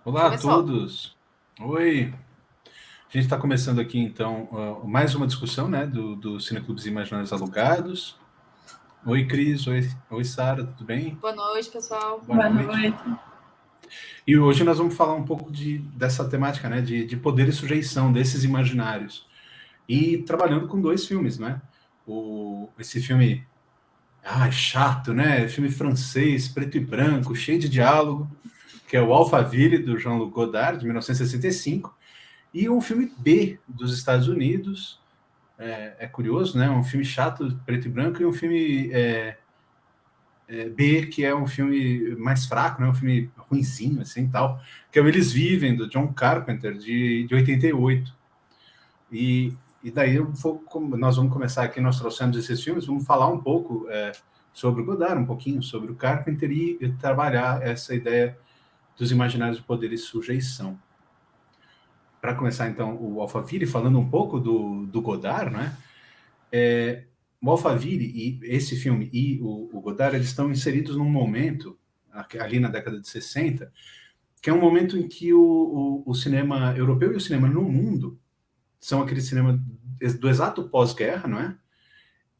Olá a Começou. todos. Oi. A gente está começando aqui, então, mais uma discussão, né, do Cineclubes Imaginários Alugados. Oi, Cris. Oi, Sara. Tudo bem? Boa noite, pessoal. Boa Boa noite. noite. E hoje nós vamos falar um pouco dessa temática, né, de poder e sujeição desses imaginários. E trabalhando com dois filmes, né? Esse filme, chato, né? Filme francês, preto e branco, cheio de diálogo, que é o Alphaville, do Jean-Luc Godard, de 1965. E um filme B dos Estados Unidos, é curioso, né? Um filme chato, preto e branco, e um filme B, que é um filme mais fraco, né? Um filme ruinzinho, assim, tal, que é o Eles Vivem, do John Carpenter, de 88. E daí nós vamos começar aqui, nós trouxemos esses filmes, vamos falar um pouco sobre o Godard, um pouquinho sobre o Carpenter e trabalhar essa ideia dos imaginários de poder e sujeição. Para começar, então, o Alphaville, falando um pouco do Godard, né? O Alphaville e esse filme e o Godard, eles estão inseridos num momento, ali na década de 60, que é um momento em que o cinema europeu e o cinema no mundo são aquele cinema do exato pós-guerra, não é?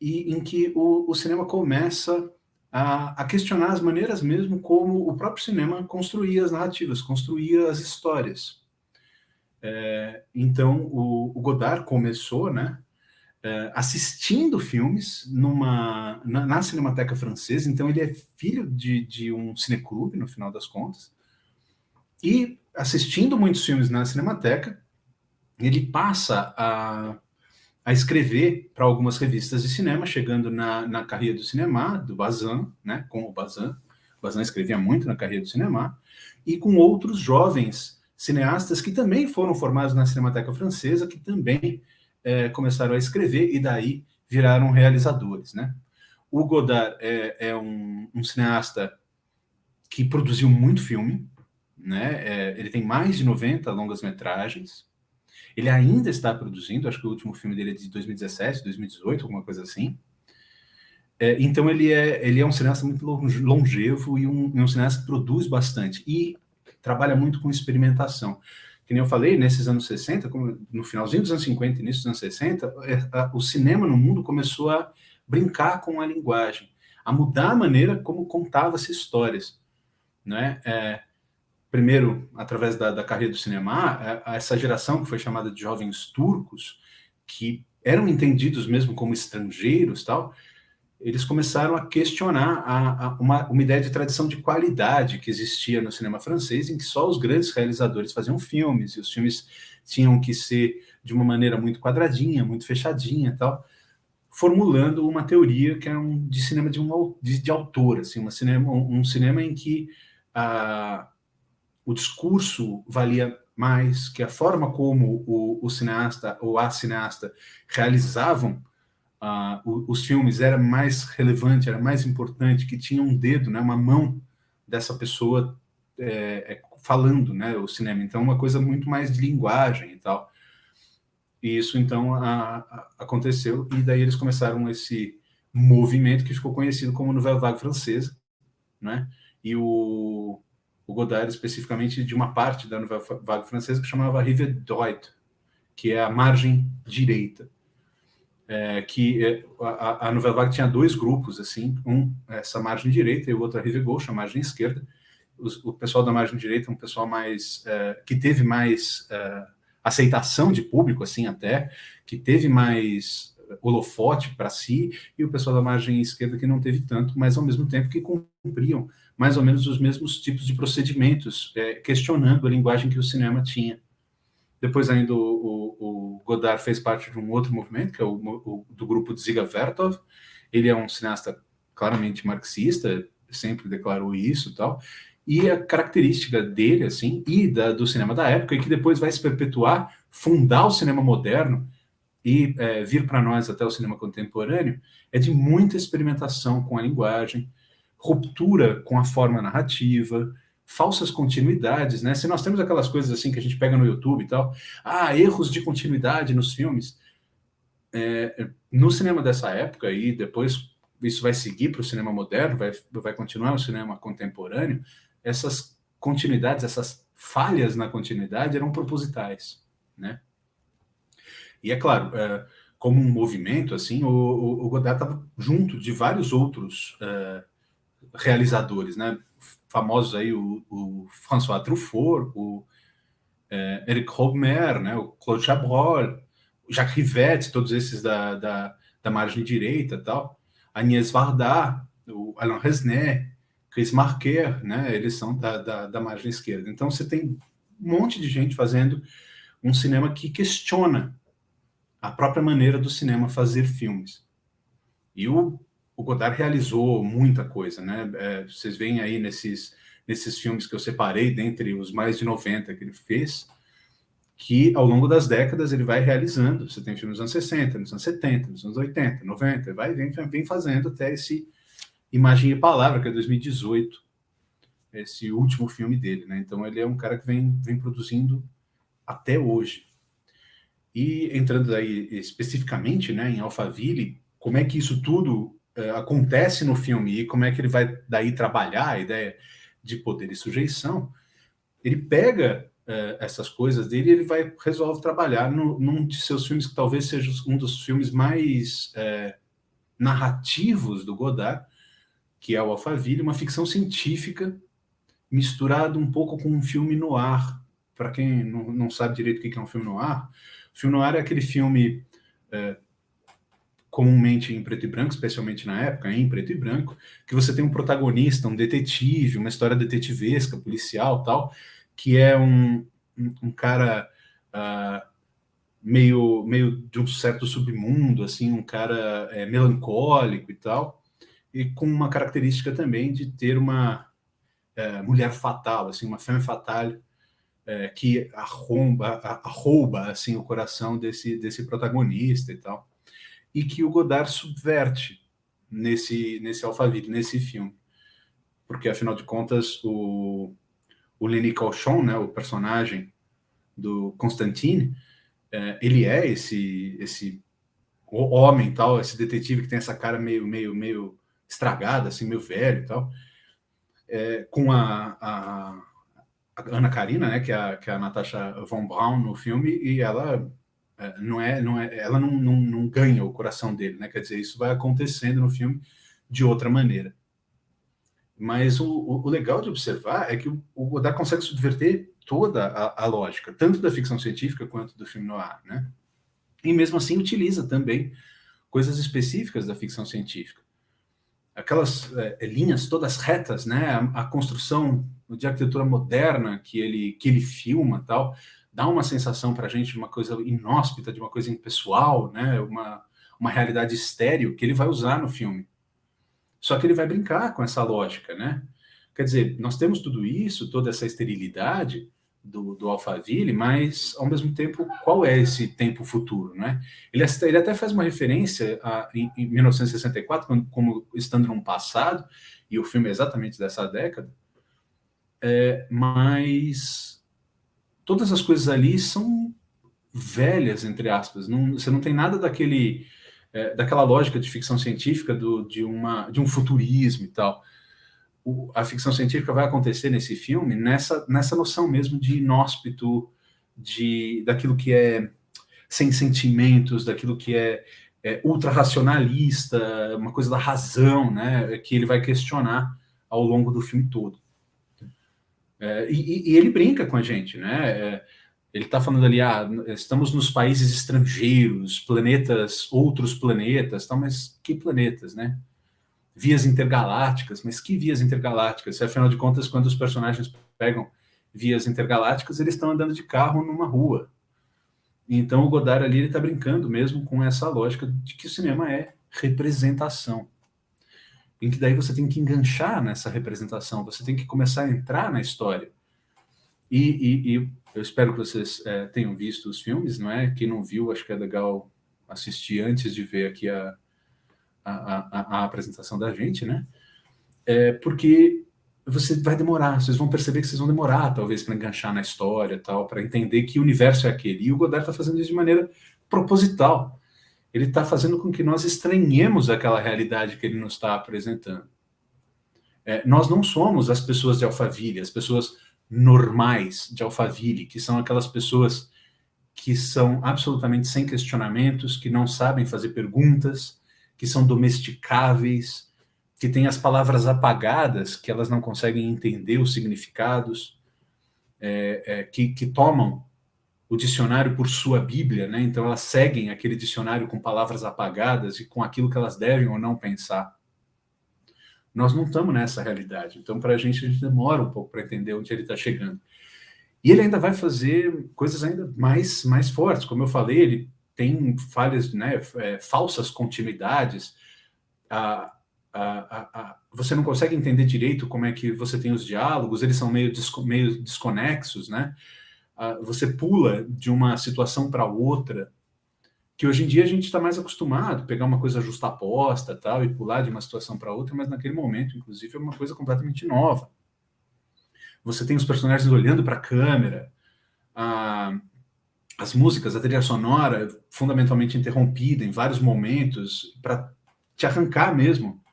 E em que o cinema começa a questionar as maneiras mesmo como o próprio cinema construía as narrativas, construía as histórias. Então, o Godard começou, né, assistindo filmes na Cinemateca Francesa, então ele é filho de um cineclube, no final das contas, e assistindo muitos filmes na Cinemateca, ele passa a escrever para algumas revistas de cinema, chegando na Carreira do Cinema, do Bazin, né, com o Bazin. O Bazin escrevia muito na Carreira do Cinema, e com outros jovens cineastas que também foram formados na Cinemateca Francesa, que também começaram a escrever e daí viraram realizadores, né? O Godard é um cineasta que produziu muito filme, né? Ele tem mais de 90 longas-metragens. Ele ainda está produzindo, acho que o último filme dele é de 2017, 2018, alguma coisa assim. Então ele é um cineasta muito longevo e um cineasta que produz bastante e trabalha muito com experimentação. Que nem eu falei, nesses anos 60, no finalzinho dos anos 50 e início dos anos 60, o cinema no mundo começou a brincar com a linguagem, a mudar a maneira como contava-se histórias, né? Primeiro, através da carreira do cinema, essa geração que foi chamada de jovens turcos, que eram entendidos mesmo como estrangeiros, tal, eles começaram a questionar uma ideia de tradição de qualidade que existia no cinema francês, em que só os grandes realizadores faziam filmes, e os filmes tinham que ser de uma maneira muito quadradinha, muito fechadinha, tal, formulando uma teoria que é de cinema de autor, assim, um cinema em que o discurso valia mais, que a forma como o cineasta ou a cineasta realizavam os filmes era mais relevante, era mais importante, que tinha um dedo, né, uma mão dessa pessoa falando, né, o cinema. Então, uma coisa muito mais de linguagem e tal. E isso, então, aconteceu, e daí eles começaram esse movimento que ficou conhecido como Nouvelle Vague Francesa, né? E o Godard, especificamente, de uma parte da Nouvelle Vague Francesa que chamava Rive Droite, que é a margem direita. A Nouvelle Vague tinha dois grupos, assim, essa margem direita e o outro a Rive Gauche, a margem esquerda. O pessoal da margem direita é um pessoal mais que teve mais aceitação de público, assim, até, que teve mais holofote para si, e o pessoal da margem esquerda que não teve tanto, mas ao mesmo tempo que cumpriam mais ou menos os mesmos tipos de procedimentos, questionando a linguagem que o cinema tinha. Depois ainda o Godard fez parte de um outro movimento, que é do grupo Dziga Vertov. Ele é um cineasta claramente marxista, sempre declarou isso e tal. E a característica dele, assim, e do cinema da época, e que depois vai se perpetuar, fundar o cinema moderno e vir para nós até o cinema contemporâneo, é de muita experimentação com a linguagem, ruptura com a forma narrativa, falsas continuidades, né? Se nós temos aquelas coisas assim que a gente pega no YouTube e tal, erros de continuidade nos filmes, no cinema dessa época, e depois isso vai seguir para o cinema moderno, vai continuar o cinema contemporâneo, essas continuidades, essas falhas na continuidade eram propositais, né? E é claro, como um movimento, assim, o Godard estava junto de vários outros realizadores, né? Famosos aí, o François Truffaut, o Eric Rohmer, né? O Claude Chabrol, o Jacques Rivette, todos esses da margem direita e tal, Agnès Varda, o Alain Resnais, Chris Marker, né? Eles são da margem esquerda. Então você tem um monte de gente fazendo um cinema que questiona a própria maneira do cinema fazer filmes. E o Godard realizou muita coisa, né? Vocês veem aí nesses filmes que eu separei, dentre os mais de 90 que ele fez, que ao longo das décadas ele vai realizando. Você tem filmes nos anos 60, nos anos 70, nos anos 80, 90, vem fazendo até esse Imagem e Palavra, que é 2018, esse último filme dele, né? Então ele é um cara que vem produzindo até hoje. E entrando aí especificamente, né, em Alphaville, como é que isso tudo acontece no filme e como é que ele vai daí trabalhar a ideia de poder e sujeição, ele pega essas coisas dele e ele resolve trabalhar num de seus filmes que talvez seja um dos filmes mais narrativos do Godard, que é o Alphaville, uma ficção científica misturado um pouco com um filme noir. Para quem não sabe direito o que é um filme noir, o filme noir é aquele filme comumente em preto e branco, especialmente na época, em preto e branco, que você tem um protagonista, um detetive, uma história detetivesca, policial, tal, que é um cara meio de um certo submundo, assim, um cara melancólico e tal, e com uma característica também de ter uma mulher fatal, assim, uma femme fatale, que rouba assim, o coração desse protagonista e tal, e que o Godard subverte nesse Alphaville, nesse filme. Porque, afinal de contas, o Lenny Cauchon, né, o personagem do Constantine, ele é esse homem, tal, esse detetive que tem essa cara meio estragada, assim, meio velho e tal, com a Ana Karina, né, que é a Natasha von Braun no filme, e ela ela não ganha o coração dele, né? Quer dizer, isso vai acontecendo no filme de outra maneira. Mas o legal de observar é que o Godard consegue subverter toda a lógica, tanto da ficção científica quanto do filme noir, né? E mesmo assim utiliza também coisas específicas da ficção científica. Aquelas linhas todas retas, né? A construção de arquitetura moderna que ele filma, tal, dá uma sensação para a gente de uma coisa inóspita, de uma coisa impessoal, né? Uma realidade estéril que ele vai usar no filme. Só que ele vai brincar com essa lógica, né? Quer dizer, nós temos tudo isso, toda essa esterilidade do Alphaville, mas, ao mesmo tempo, qual é esse tempo futuro, né? Ele até faz uma referência em 1964, como estando num passado, e o filme é exatamente dessa década, mas todas as coisas ali são velhas, entre aspas. Você não tem nada daquela lógica de ficção científica de um futurismo e tal. A ficção científica vai acontecer nesse filme nessa noção mesmo de inóspito, daquilo que é sem sentimentos, daquilo que é ultra-racionalista, uma coisa da razão, né, que ele vai questionar ao longo do filme todo. E ele brinca com a gente, né? Ele está falando ali, estamos nos países estrangeiros, outros planetas, tal, mas que planetas, né? Vias intergalácticas, mas que vias intergalácticas? Afinal de contas, quando os personagens pegam vias intergalácticas, eles estão andando de carro numa rua. Então o Godard ali está brincando mesmo com essa lógica de que o cinema é representação. Em que daí você tem que enganchar nessa representação, você tem que começar a entrar na história. E eu espero que vocês tenham visto os filmes, não é? Quem não viu, acho que é legal assistir antes de ver aqui a apresentação da gente, né? Porque você vai demorar, vocês vão perceber que vocês vão demorar, talvez, para enganchar na história, tal, para entender que universo é aquele. E o Godard está fazendo isso de maneira proposital. Ele está fazendo com que nós estranhemos aquela realidade que ele nos está apresentando. Nós não somos as pessoas de Alphaville, as pessoas normais de Alphaville, que são aquelas pessoas que são absolutamente sem questionamentos, que não sabem fazer perguntas, que são domesticáveis, que têm as palavras apagadas, que elas não conseguem entender os significados, que tomam o dicionário por sua Bíblia, né? Então elas seguem aquele dicionário com palavras apagadas e com aquilo que elas devem ou não pensar. Nós não estamos nessa realidade, então para a gente demora um pouco para entender onde ele está chegando. E ele ainda vai fazer coisas ainda mais fortes, como eu falei, ele tem falhas, né, falsas continuidades, você não consegue entender direito como é que você tem os diálogos, eles são meio desconexos, né? Você pula de uma situação para outra, que hoje em dia a gente está mais acostumado, pegar uma coisa justaposta tal, e pular de uma situação para outra, mas naquele momento, inclusive, é uma coisa completamente nova. Você tem os personagens olhando para a câmera, as músicas, a trilha sonora fundamentalmente interrompida em vários momentos, para te arrancar mesmo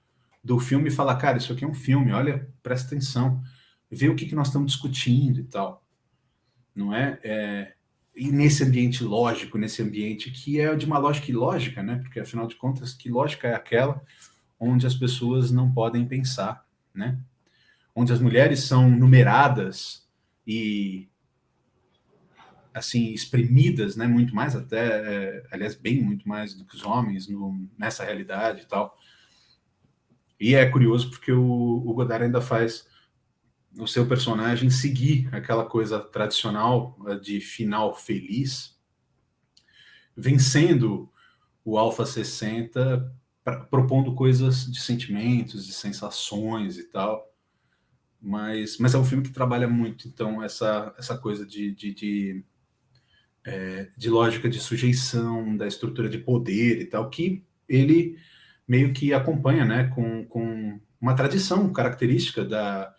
do filme e falar, cara, isso aqui é um filme, olha, presta atenção, vê o que nós estamos discutindo e tal. Não é? E nesse ambiente lógico, nesse ambiente que é de uma lógica ilógica, né? Porque, afinal de contas, que lógica é aquela onde as pessoas não podem pensar, né? Onde as mulheres são numeradas e, assim, exprimidas, né? Muito mais até, aliás, bem muito mais do que os homens nessa realidade e tal. E é curioso porque o Godard ainda faz o seu personagem seguir aquela coisa tradicional de final feliz, vencendo o Alpha 60, propondo coisas de sentimentos, de sensações e tal. Mas é um filme que trabalha muito, então, essa coisa de lógica de sujeição, da estrutura de poder e tal, que ele meio que acompanha, né, com uma tradição característica da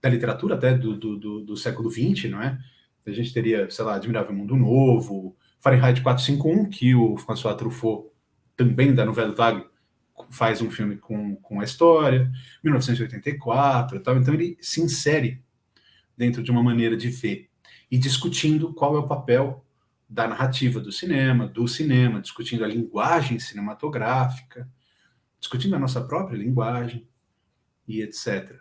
literatura até do século XX, não é? A gente teria, sei lá, Admirável Mundo Novo, Fahrenheit 451, que o François Truffaut, também da Nouvelle Vague, faz um filme com a história, 1984 e tal. Então ele se insere dentro de uma maneira de ver e discutindo qual é o papel da narrativa do cinema, discutindo a linguagem cinematográfica, discutindo a nossa própria linguagem e etc.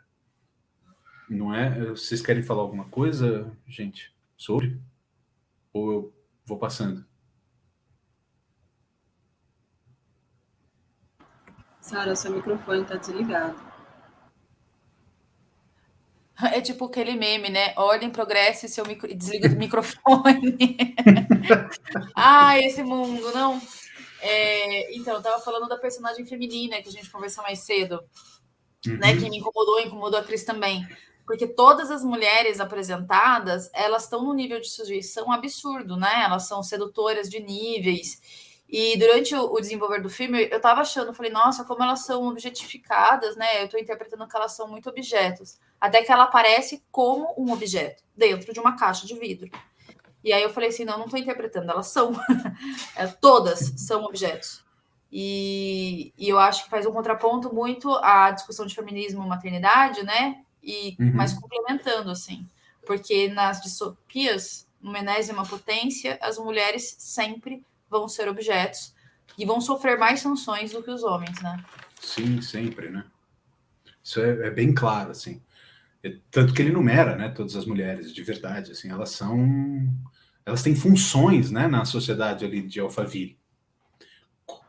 Não é? Vocês querem falar alguma coisa, gente, sobre? Ou eu vou passando? Sara, seu microfone está desligado. É tipo aquele meme, né? Ordem, progresso e desliga do microfone. Esse mundo, não. Então, eu tava falando da personagem feminina que a gente conversou mais cedo, né? Que me incomodou a Cris também. Porque todas as mulheres apresentadas, elas estão num nível de sujeição absurdo, né? Elas são sedutoras de níveis. E durante o desenvolver do filme, eu tava achando, falei, nossa, como elas são objetificadas, né? Eu tô interpretando que elas são muito objetos. Até que ela aparece como um objeto, dentro de uma caixa de vidro. E aí eu falei assim, não tô interpretando, elas são. Todas são objetos. E eu acho que faz um contraponto muito à discussão de feminismo e maternidade, né? Mas complementando, assim. Porque nas distopias, numa enésima potência, as mulheres sempre vão ser objetos e vão sofrer mais sanções do que os homens, né? Sim, sempre, né? Isso é bem claro, assim. Tanto que ele numera, né, todas as mulheres, de verdade, assim, elas têm funções, né, na sociedade ali de Alphaville,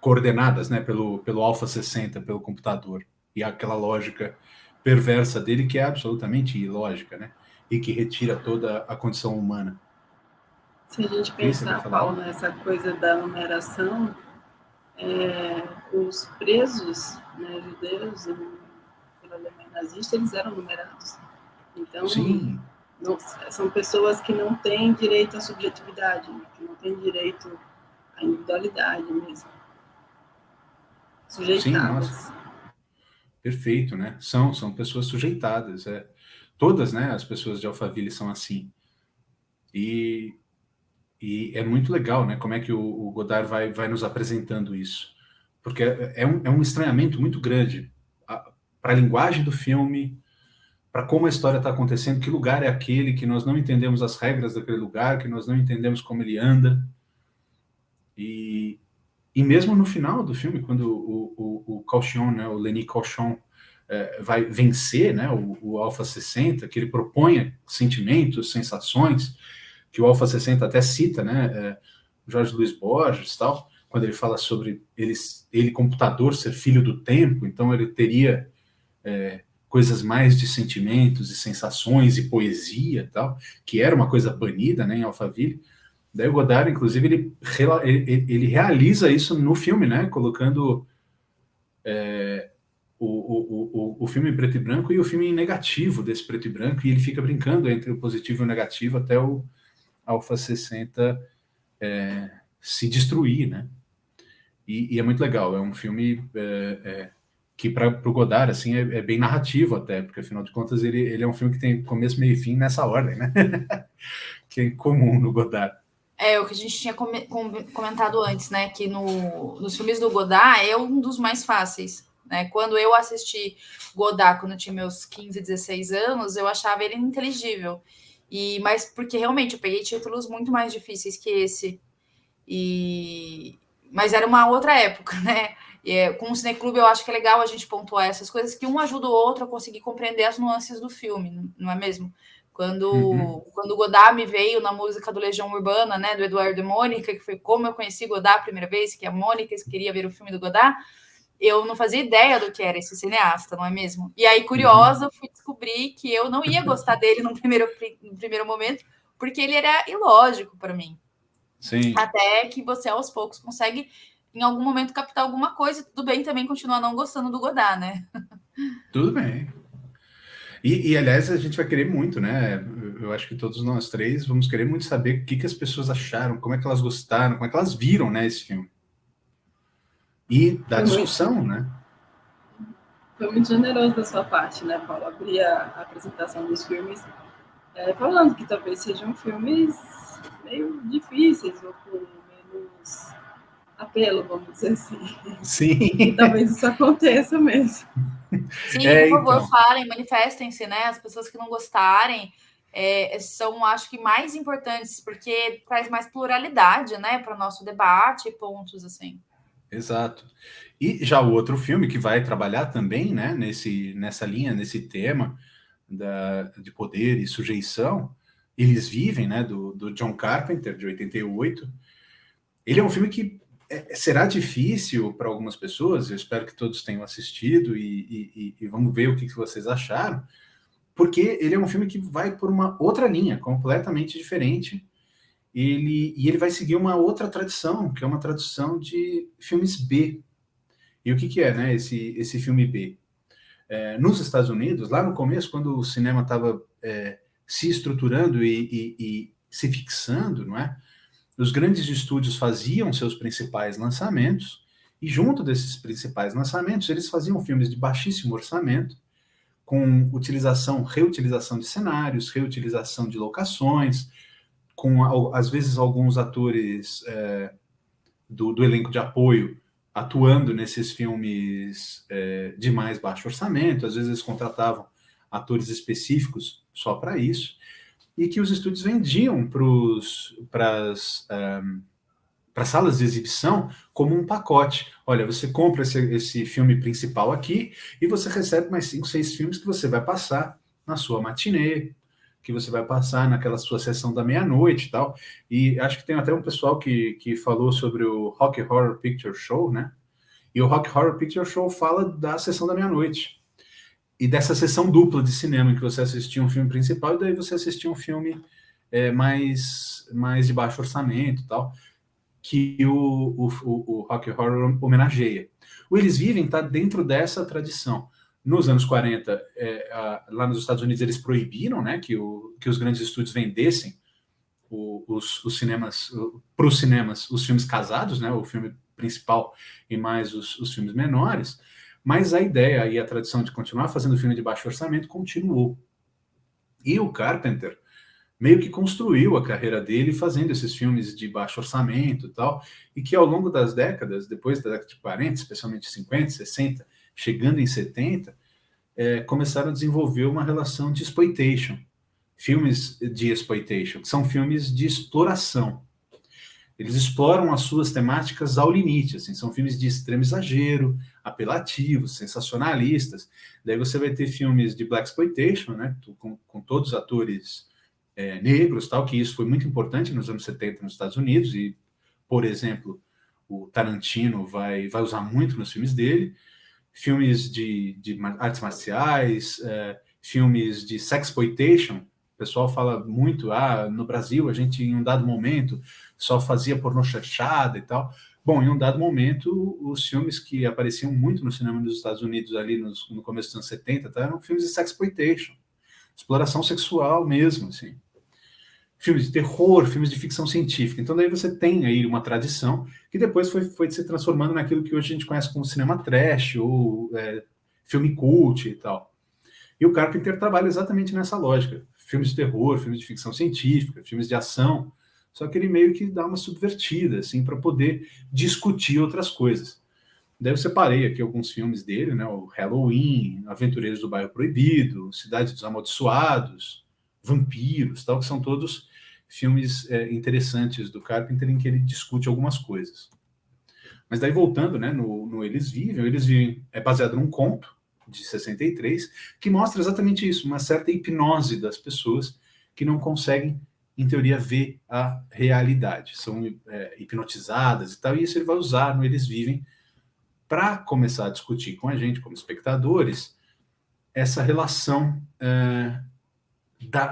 coordenadas, né, pelo Alpha 60, pelo computador, e aquela lógica perversa dele que é absolutamente ilógica, né, e que retira toda a condição humana. Se a gente pensar, Paulo, nessa coisa da numeração, os presos, né, judeus pela Alemanha nazista, eles eram numerados. Então, sim, são pessoas que não têm direito à subjetividade, né, que não têm direito à individualidade mesmo. Sujeitadas. Sim, nossa. Perfeito, né? São pessoas sujeitadas. Todas, né, as pessoas de Alphaville são assim. E é muito legal, né? Como é que o Godard vai nos apresentando isso. Porque é um estranhamento muito grande para a linguagem do filme, para como a história está acontecendo, que lugar é aquele, que nós não entendemos as regras daquele lugar, que nós não entendemos como ele anda. E mesmo no final do filme, quando o Cauchon, né, o Lenny Cauchon, vai vencer, né, o Alpha 60, que ele propõe sentimentos, sensações, que o Alpha 60 até cita, né, Jorge Luiz Borges, tal, quando ele fala sobre ele computador, ser filho do tempo, então ele teria coisas mais de sentimentos e sensações e poesia, tal, que era uma coisa banida, né, em Alphaville. Daí o Godard, inclusive, ele realiza isso no filme, né, colocando o filme em preto e branco e o filme em negativo desse preto e branco, e ele fica brincando entre o positivo e o negativo até o Alpha 60 se destruir, né? E é muito legal, é um filme que para o Godard assim, é bem narrativo até, porque afinal de contas ele é um filme que tem começo, meio e fim nessa ordem, né? Que é comum no Godard. O que a gente tinha comentado antes, né? Que nos filmes do Godard é um dos mais fáceis, né? Quando eu assisti Godard, quando eu tinha meus 15, 16 anos, eu achava ele inteligível. Mas porque realmente eu peguei títulos muito mais difíceis que esse. Mas era uma outra época, né? Com o Cineclube eu acho que é legal a gente pontuar essas coisas, que um ajuda o outro a conseguir compreender as nuances do filme, não é mesmo? Quando o Godard me veio na música do Legião Urbana, né, do Eduardo e Mônica, que foi como eu conheci Godard a primeira vez, que a Mônica queria ver o filme do Godard, eu não fazia ideia do que era esse cineasta, não é mesmo? E aí, curiosa, fui descobrir que eu não ia gostar dele no primeiro momento, porque ele era ilógico para mim. Sim. Até que você, aos poucos, consegue, em algum momento, captar alguma coisa. Tudo bem também continuar não gostando do Godard, né? Tudo bem. E aliás, a gente vai querer muito, né? Eu acho que todos nós três vamos querer muito saber o que as pessoas acharam, como é que elas gostaram, como é que elas viram, né, esse filme. E da discussão, né? Foi muito generoso da sua parte, né, Paulo? Abrir a apresentação dos filmes falando que talvez sejam filmes meio difíceis ou com menos apelo, vamos dizer assim. Sim. E talvez isso aconteça mesmo. Sim, por favor, então. Falem, manifestem-se, né? As pessoas que não gostarem são, acho que, mais importantes, porque traz mais pluralidade, né, para o nosso debate e pontos, assim. Exato. E já o outro filme que vai trabalhar também, né, nessa linha, nesse tema de poder e sujeição, Eles Vivem, né, do John Carpenter, de 88. Ele é um filme que será difícil para algumas pessoas, eu espero que todos tenham assistido e vamos ver o que vocês acharam, porque ele é um filme que vai por uma outra linha, completamente diferente. Ele vai seguir uma outra tradição, que é uma tradição de filmes B. E o que é, né, esse filme B? Nos Estados Unidos, lá no começo, quando o cinema estava se estruturando e se fixando, não é? Os grandes estúdios faziam seus principais lançamentos, e junto desses principais lançamentos, eles faziam filmes de baixíssimo orçamento, com reutilização de cenários, reutilização de locações, com, às vezes, alguns atores do elenco de apoio atuando nesses filmes de mais baixo orçamento, às vezes eles contratavam atores específicos só para isso, e que os estúdios vendiam para as salas de exibição como um pacote. Olha, você compra esse filme principal aqui e você recebe mais 5, 6 filmes que você vai passar na sua matinê, que você vai passar naquela sua sessão da meia-noite e tal. E acho que tem até um pessoal que falou sobre o Rocky Horror Picture Show, né? E o Rocky Horror Picture Show fala da sessão da meia-noite. E dessa sessão dupla de cinema, em que você assistia um filme principal e daí você assistia um filme mais de baixo orçamento e tal, que o Rocky Horror homenageia. O Eles Vivem está dentro dessa tradição. Nos anos 40, lá nos Estados Unidos, eles proibiram, né, que os grandes estúdios vendessem os cinemas, para os cinemas, os filmes casados, né, o filme principal e mais os filmes menores, mas a ideia e a tradição de continuar fazendo filme de baixo orçamento continuou. E o Carpenter meio que construiu a carreira dele fazendo esses filmes de baixo orçamento e tal, e que ao longo das décadas, depois da década de 40, especialmente 50, 60, chegando em 70, começaram a desenvolver uma relação de exploitation. Filmes de exploitation, que são filmes de exploração. Eles exploram as suas temáticas ao limite, assim, são filmes de extremo exagero, apelativos, sensacionalistas. Daí você vai ter filmes de blaxploitation, né, com todos os atores negros, tal, que isso foi muito importante nos anos 70 nos Estados Unidos, e, por exemplo, o Tarantino vai usar muito nos filmes dele, filmes de artes marciais, filmes de sexploitation. O pessoal fala muito, no Brasil a gente em um dado momento só fazia pornô chanchada e tal. Bom, em um dado momento, os filmes que apareciam muito no cinema dos Estados Unidos ali no começo dos anos 70, tá, eram filmes de sexploitation, exploração sexual mesmo, assim. Filmes de terror, filmes de ficção científica. Então daí você tem aí uma tradição que depois foi se transformando naquilo que hoje a gente conhece como cinema trash ou filme cult e tal. E o Carpenter trabalha exatamente nessa lógica. Filmes de terror, filmes de ficção científica, filmes de ação, só que ele meio que dá uma subvertida, assim, para poder discutir outras coisas. Daí eu separei aqui alguns filmes dele, né? O Halloween, Aventureiros do Bairro Proibido, Cidade dos Amaldiçoados, Vampiros, tal, que são todos filmes interessantes do Carpenter em que ele discute algumas coisas. Mas daí voltando, né, no Eles Vivem é baseado num conto de 63, que mostra exatamente isso, uma certa hipnose das pessoas que não conseguem, em teoria, ver a realidade. São hipnotizadas e tal, e isso ele vai usar no Eles Vivem para começar a discutir com a gente, como espectadores, essa relação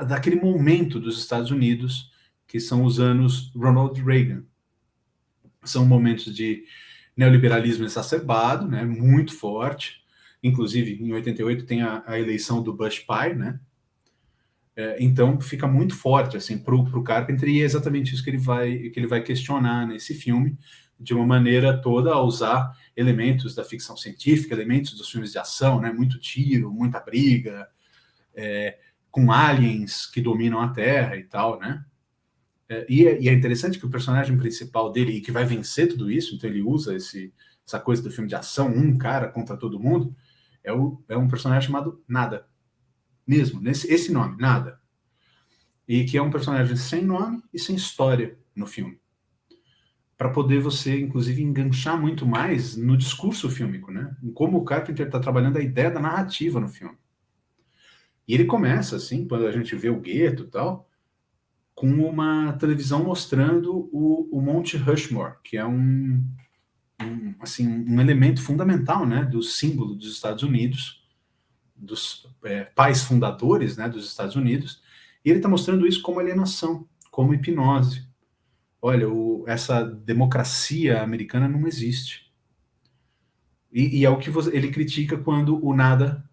daquele momento dos Estados Unidos, que são os anos Ronald Reagan. São momentos de neoliberalismo exacerbado, né, muito forte. Inclusive, em 88 tem a eleição do Bush pai, né? Então fica muito forte assim para o Carpenter, e é exatamente isso que ele vai questionar nesse filme, de uma maneira toda a usar elementos da ficção científica, elementos dos filmes de ação, né? Muito tiro, muita briga, com aliens que dominam a Terra e tal, né? E é interessante que o personagem principal dele, e que vai vencer tudo isso, então ele usa essa coisa do filme de ação, um cara contra todo mundo, é um personagem chamado Nada. Mesmo, esse nome, Nada. E que é um personagem sem nome e sem história no filme. Para poder você, inclusive, enganchar muito mais no discurso fílmico, né? Em como o Carpenter está trabalhando a ideia da narrativa no filme. E ele começa, assim, quando a gente vê o gueto e tal, com uma televisão mostrando o Monte Rushmore, que é um elemento fundamental, né, do símbolo dos Estados Unidos, dos pais fundadores, né, dos Estados Unidos, e ele está mostrando isso como alienação, como hipnose. Olha, essa democracia americana não existe. E é o que ele critica quando o Nada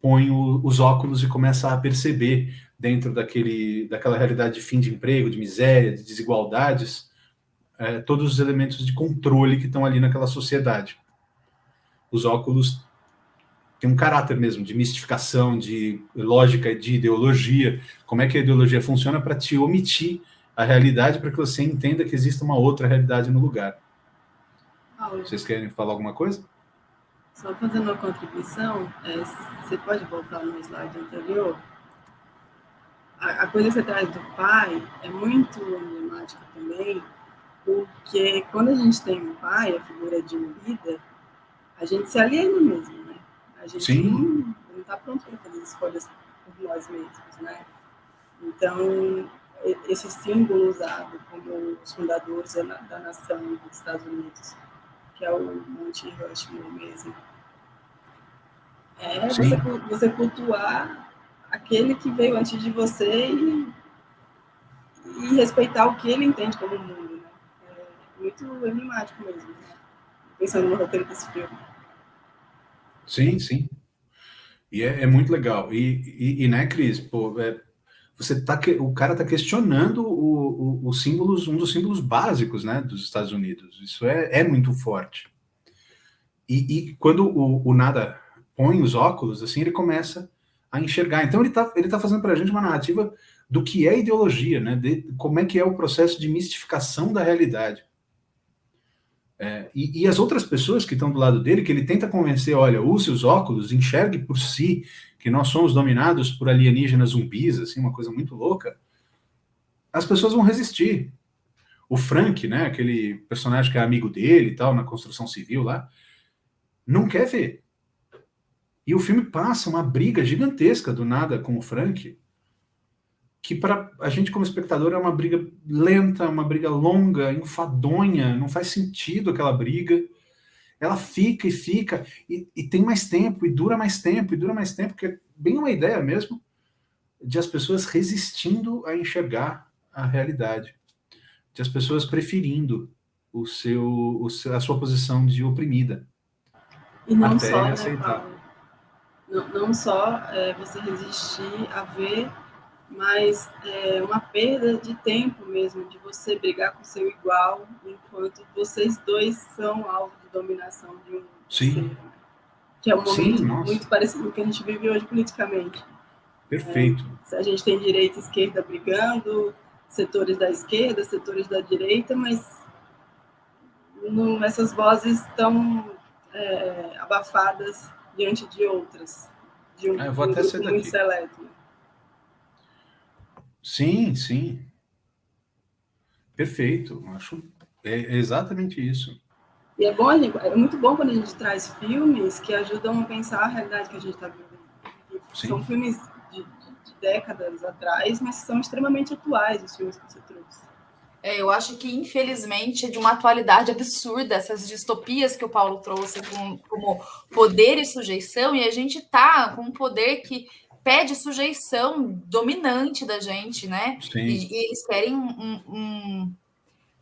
põe os óculos e começa a perceber, dentro daquela realidade de fim de emprego, de miséria, de desigualdades, todos os elementos de controle que estão ali naquela sociedade. Os óculos têm um caráter mesmo de mistificação, de lógica, de ideologia. Como é que a ideologia funciona para te omitir a realidade, para que você entenda que existe uma outra realidade no lugar. Vocês querem falar alguma coisa? Só fazendo uma contribuição, você pode voltar no slide anterior? A coisa que você traz do pai é muito emblemática também, porque quando a gente tem um pai, a figura de um líder, a gente se aliena mesmo, né? A gente não está pronto para fazer escolhas por nós mesmos, né? Então, esse símbolo usado como os fundadores da nação dos Estados Unidos, que é o Monte Rushmore mesmo, você cultuar aquele que veio antes de você e respeitar o que ele entende como mundo, né? É muito emblemático mesmo, né? Pensando no roteiro desse filme. Sim, sim. E é muito legal. E né, Cris, pô, o cara está questionando os símbolos, um dos símbolos básicos, né, dos Estados Unidos. Isso é muito forte. E quando o Nada põe os óculos, assim, ele começa a enxergar. Então ele tá fazendo para a gente uma narrativa do que é ideologia, né? De como é que é o processo de mistificação da realidade. E as outras pessoas que estão do lado dele, que ele tenta convencer, olha, use os óculos, enxergue por si, que nós somos dominados por alienígenas zumbis, assim, uma coisa muito louca, as pessoas vão resistir. O Frank, né, aquele personagem que é amigo dele e tal, na construção civil lá, não quer ver. E o filme passa uma briga gigantesca do nada com o Frank, que para a gente como espectador é uma briga lenta, uma briga longa, enfadonha, não faz sentido aquela briga. Ela fica e fica, e tem mais tempo, e dura mais tempo, e dura mais tempo, que é bem uma ideia mesmo de as pessoas resistindo a enxergar a realidade, de as pessoas preferindo a sua posição de oprimida. E não até só, ele né, aceitar. Paulo? Não só você resistir a ver, mas uma perda de tempo mesmo, de você brigar com seu igual, enquanto vocês dois são alvo de dominação de um terceiro. Que é um momento muito parecido com o que a gente vive hoje politicamente. Perfeito. A gente tem direita e esquerda brigando, setores da esquerda, setores da direita, mas essas vozes estão abafadas diante de outras, de um grupo muito seleto. Sim, sim. Perfeito. Acho é exatamente isso. E é muito bom quando a gente traz filmes que ajudam a pensar a realidade que a gente está vivendo. São filmes de décadas atrás, mas são extremamente atuais os filmes que você trouxe. Eu acho que, infelizmente, é de uma atualidade absurda essas distopias que o Paulo trouxe como poder e sujeição, e a gente tá com um poder que pede sujeição dominante da gente, né? E eles querem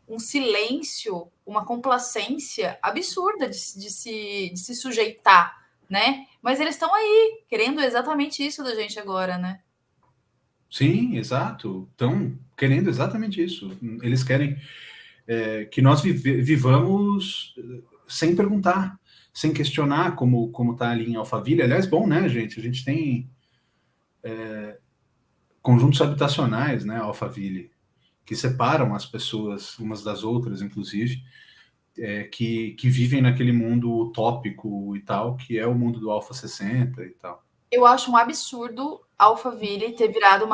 um silêncio, uma complacência absurda de se sujeitar, né? Mas eles estão aí, querendo exatamente isso da gente agora, né? Sim, exato. Estão querendo exatamente isso. Eles querem que nós vivamos sem perguntar, sem questionar como está ali em Alphaville. Aliás, bom, né, gente? A gente tem conjuntos habitacionais, né, Alphaville, que separam as pessoas umas das outras, inclusive, que vivem naquele mundo utópico e tal, que é o mundo do Alpha 60 e tal. Eu acho um absurdo Alphaville ter virado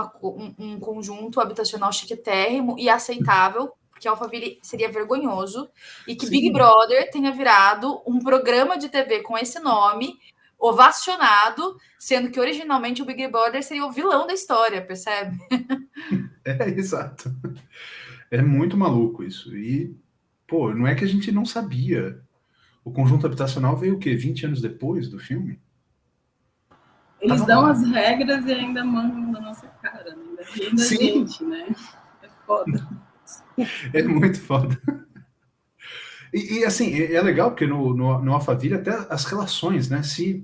um conjunto habitacional chiquetérrimo e aceitável, porque Alphaville seria vergonhoso, e que Big Brother tenha virado um programa de TV com esse nome, ovacionado, sendo que originalmente o Big Brother seria o vilão da história, percebe? Exato. É muito maluco isso. E, pô, não é que a gente não sabia. O conjunto habitacional veio o quê? 20 anos depois do filme? Eles dão as regras e ainda mandam na nossa cara, né? Ainda riem da gente, né? É foda. É muito foda. E assim, é legal porque no Alphaville até as relações, né? Se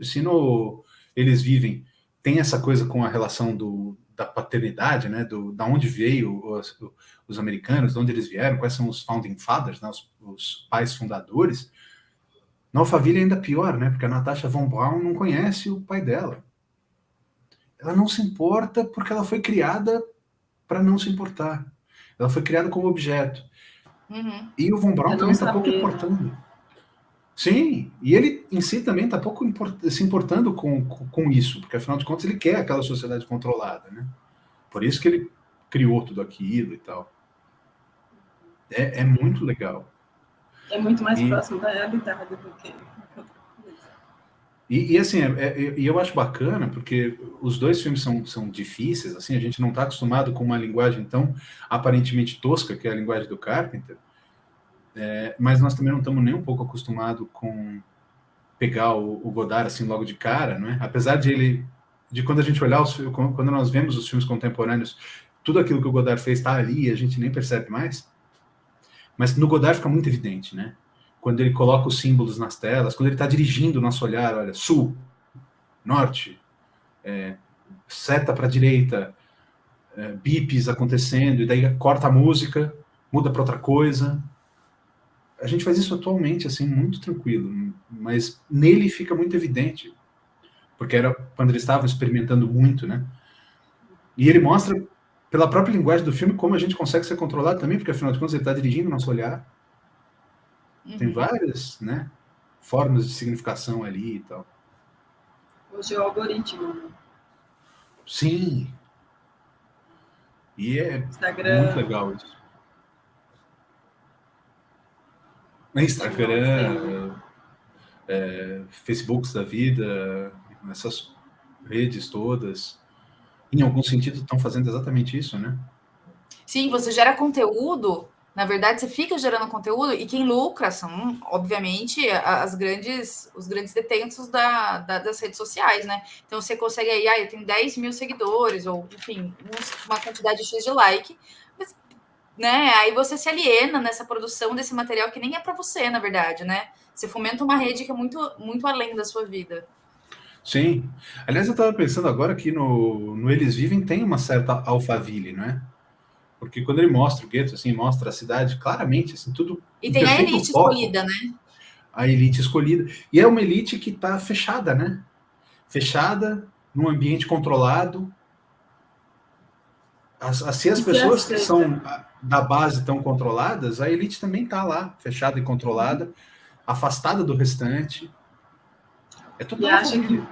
eles vivem, tem essa coisa com a relação da paternidade, né? Da onde veio os americanos, de onde eles vieram, quais são os founding fathers, né? Os pais fundadores. No Alphaville é ainda pior, né? Porque a Natasha von Braun não conhece o pai dela. Ela não se importa porque ela foi criada para não se importar. Ela foi criada como objeto. Uhum. E o Von Braun também está pouco importando. Sim, e ele em si também está pouco se importando com isso, porque afinal de contas ele quer aquela sociedade controlada, né? Por isso que ele criou tudo aquilo e tal. É muito legal. É muito mais próximo da realidade do que... E assim, eu acho bacana, porque os dois filmes são difíceis, assim, a gente não está acostumado com uma linguagem tão aparentemente tosca, que é a linguagem do Carpenter, mas nós também não estamos nem um pouco acostumados com pegar o Godard assim logo de cara, não é? Apesar de quando a gente olhar quando nós vemos os filmes contemporâneos, tudo aquilo que o Godard fez está ali e a gente nem percebe mais, mas no Godard fica muito evidente, né? Quando ele coloca os símbolos nas telas, quando ele está dirigindo o nosso olhar, olha, sul, norte, seta para a direita, bips acontecendo, e daí corta a música, muda para outra coisa. A gente faz isso atualmente, assim, muito tranquilo, mas nele fica muito evidente, porque era quando eles estavam experimentando muito, né? E ele mostra, pela própria linguagem do filme, como a gente consegue ser controlado também, porque afinal de contas ele está dirigindo o nosso olhar. Tem várias, né, formas de significação ali e tal. Hoje é o algoritmo, né? Sim. E é Instagram, muito legal isso. Instagram, Facebooks da vida, essas redes todas, em algum sentido estão fazendo exatamente isso, né? Sim, você gera conteúdo, na verdade, você fica gerando conteúdo e quem lucra são, obviamente, os grandes detentos das redes sociais, né? Então você consegue aí, eu tenho 10 mil seguidores, ou enfim, uma quantidade X de like, mas, né? Aí você se aliena nessa produção desse material que nem é para você, na verdade, né? Você fomenta uma rede que é muito, muito além da sua vida. Sim. Aliás, eu estava pensando agora que no Eles Vivem tem uma certa Alphaville, não é? Porque quando ele mostra o gueto, assim, mostra a cidade claramente, assim, tudo E em tem a perfeito elite foco. escolhida, né? A elite escolhida. E é uma elite que está fechada, né? Fechada, num ambiente controlado. Se as e ser pessoas que aceita. são da base estão controladas, a elite também está lá, fechada e controlada, afastada do restante. É E total acha família.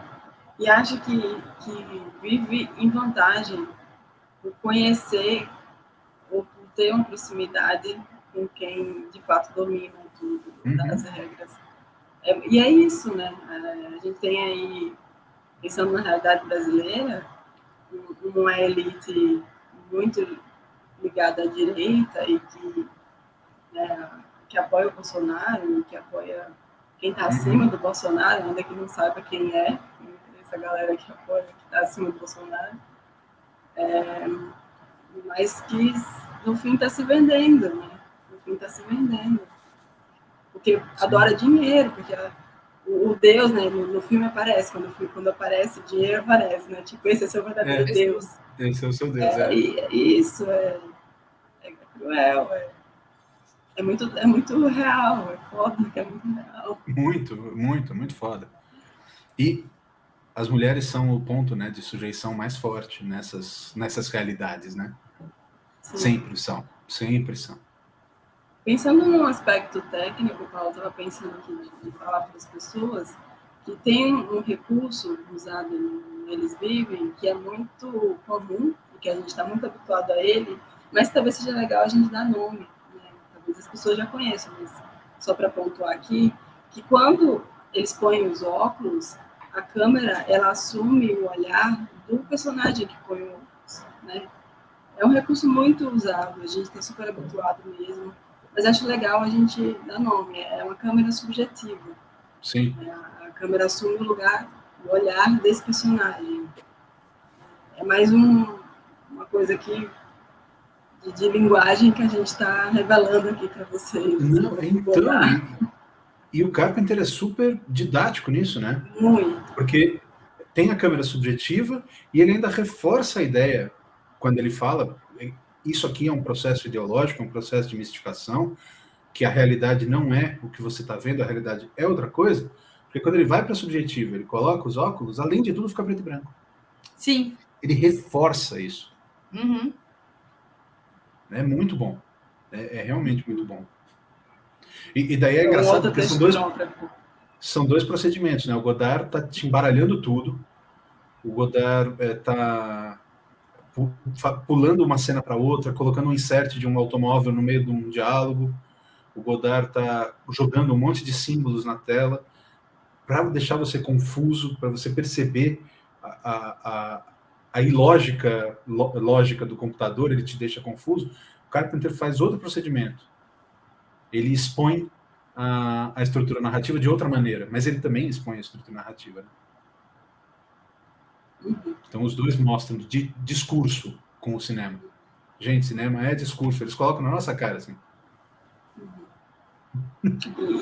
que vive em vantagem por conhecer ou por ter uma proximidade com quem de fato domina tudo, das regras. E é isso, né? A gente tem aí, pensando na realidade brasileira, uma elite muito ligada à direita e que apoia o Bolsonaro, que apoia quem está acima do Bolsonaro, ainda que não saiba quem é, essa galera que apoia, que está acima do Bolsonaro, mas que no fim está se vendendo, né? No fim está se vendendo. Porque adora dinheiro, porque o Deus, né, no filme aparece, quando aparece, dinheiro aparece, né? Tipo, esse é seu verdadeiro Deus. Esse é o seu Deus, Isso é cruel, é muito real, é foda, que é muito real. Muito foda. E as mulheres são o ponto, né, de sujeição mais forte nessas realidades, né? Sim. Sempre são. Pensando num aspecto técnico, Paulo, estava pensando aqui de falar para as pessoas que tem um recurso usado no Eles Vivem, que é muito comum, e que a gente está muito habituado a ele, mas talvez seja legal a gente dar nome, né? Talvez as pessoas já conheçam, mas só para pontuar aqui, que quando eles põem os óculos, a câmera ela assume o olhar do personagem que põe o óculos, né? É um recurso muito usado, a gente está super habituado mesmo, mas acho legal a gente dar nome, é uma câmera subjetiva. Sim. A câmera assume o lugar, o olhar desse personagem. É mais uma coisa aqui de linguagem que a gente está revelando aqui para vocês. Não, então, e o Carpenter é super didático nisso, né? Muito. Porque tem a câmera subjetiva e ele ainda reforça a ideia quando ele fala isso aqui é um processo ideológico, é um processo de mistificação, que a realidade não é o que você está vendo, a realidade é outra coisa, porque quando ele vai para a subjetiva, ele coloca os óculos, além de tudo fica preto e branco. Sim. Ele reforça isso. Uhum. É muito bom. É realmente muito bom. E daí é engraçado, porque são dois procedimentos, né? O Godard está te embaralhando tudo, o Godard está pulando uma cena para outra, colocando um insert de um automóvel no meio de um diálogo, o Godard está jogando um monte de símbolos na tela para deixar você confuso, para você perceber a ilógica lógica do computador, ele te deixa confuso. O Carpenter faz outro procedimento. Ele expõe a estrutura narrativa de outra maneira, mas ele também expõe a estrutura narrativa. Né? Então, os dois mostram de discurso com o cinema. Gente, cinema é discurso. Eles colocam na nossa cara, assim.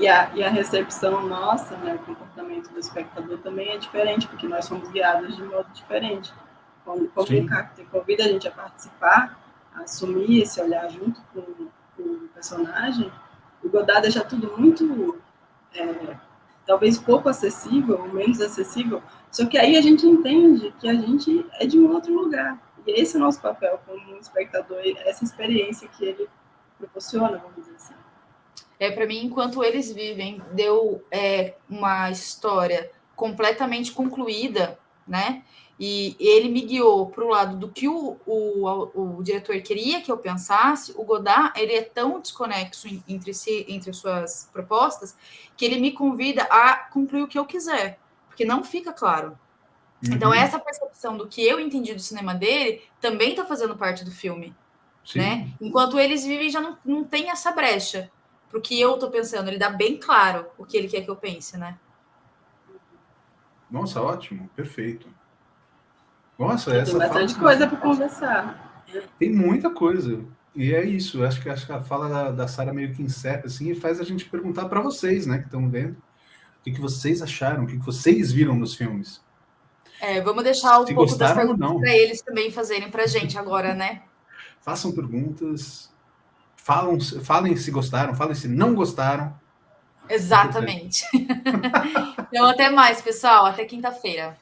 E a recepção nossa, né, o comportamento do espectador também é diferente, porque nós somos guiados de modo diferente. Quando o Carpenter convida a gente a participar, a assumir esse olhar junto com o personagem, o Godard deixa tudo muito, talvez pouco acessível, ou menos acessível, só que aí a gente entende que a gente é de um outro lugar. E esse é o nosso papel como espectador, essa experiência que ele proporciona, vamos dizer assim. Para mim, Enquanto Eles Vivem, deu uma história completamente concluída, né? E ele me guiou para o lado do que o diretor queria que eu pensasse. O Godard, ele é tão desconexo entre si, entre suas propostas, que ele me convida a concluir o que eu quiser, porque não fica claro. Então, essa percepção do que eu entendi do cinema dele também está fazendo parte do filme. Né? Enquanto Eles Vivem, já não tem essa brecha. Para o que eu estou pensando, ele dá bem claro o que ele quer que eu pense, né? Nossa, ótimo, perfeito. Nossa, tem bastante coisa para conversar. Tem muita coisa. E é isso. Acho que a fala da Sara meio que encerra assim e faz a gente perguntar para vocês, né, que estão vendo, o que vocês acharam, o que vocês viram nos filmes. Vamos deixar um pouco das perguntas para eles também fazerem para a gente agora, né? Façam perguntas, falem se gostaram, falem se não gostaram. Exatamente. Então, até mais, pessoal. Até quinta-feira.